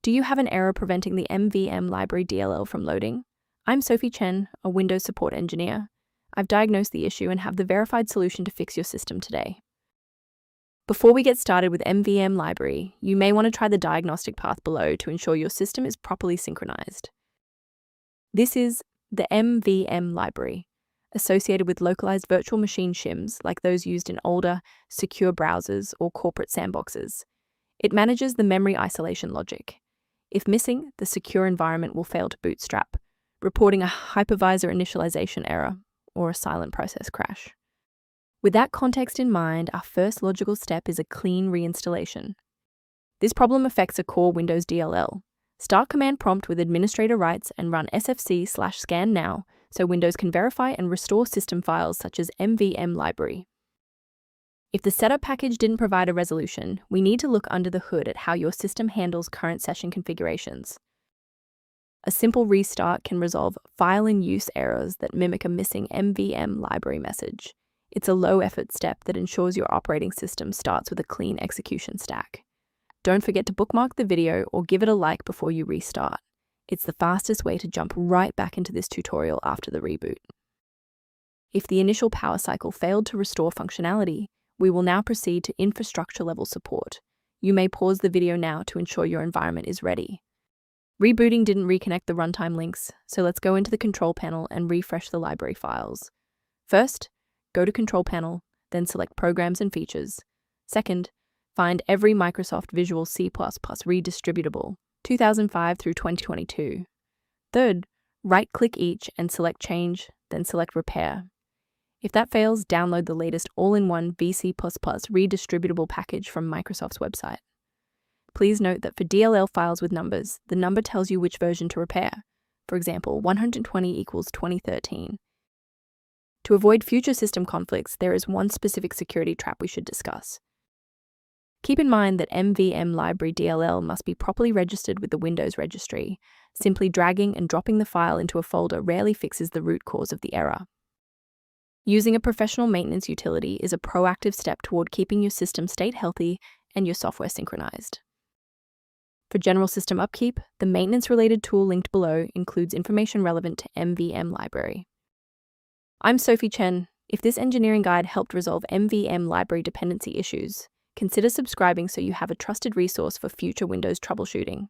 Do you have an error preventing the Mvm library DLL from loading? I'm Sophie Chen, a Windows support engineer. I've diagnosed the issue and have the verified solution to fix your system today. Before we get started with Mvm library, you may want to try the diagnostic path below to ensure your system is properly synchronized. This is the Mvm library, associated with localized virtual machine shims like those used in older, secure browsers or corporate sandboxes. It manages the memory isolation logic. If missing, the secure environment will fail to bootstrap, reporting a hypervisor initialization error or a silent process crash. With that context in mind, our first logical step is a clean reinstallation. This problem affects a core Windows DLL. Start command prompt with administrator rights and run sfc/scan now so Windows can verify and restore system files such as Mvm library. If the setup package didn't provide a resolution, we need to look under the hood at how your system handles current session configurations. A simple restart can resolve file in use errors that mimic a missing Mvm library message. It's a low-effort step that ensures your operating system starts with a clean execution stack. Don't forget to bookmark the video or give it a like before you restart. It's the fastest way to jump right back into this tutorial after the reboot. If the initial power cycle failed to restore functionality, we will now proceed to infrastructure-level support. You may pause the video now to ensure your environment is ready. Rebooting didn't reconnect the runtime links, so let's go into the control panel and refresh the library files. First, go to Control Panel, then select Programs and Features. Second, find every Microsoft Visual C++ redistributable, 2005 through 2022. Third, right-click each and select Change, then select Repair. If that fails, download the latest all-in-one VC++ redistributable package from Microsoft's website. Please note that for DLL files with numbers, the number tells you which version to repair. For example, 120 equals 2013. To avoid future system conflicts, there is one specific security trap we should discuss. Keep in mind that Mvm library DLL must be properly registered with the Windows registry. Simply dragging and dropping the file into a folder rarely fixes the root cause of the error. Using a professional maintenance utility is a proactive step toward keeping your system state healthy and your software synchronized. For general system upkeep, the maintenance-related tool linked below includes information relevant to Mvm library. I'm Sophie Chen. If this engineering guide helped resolve Mvm library dependency issues, consider subscribing so you have a trusted resource for future Windows troubleshooting.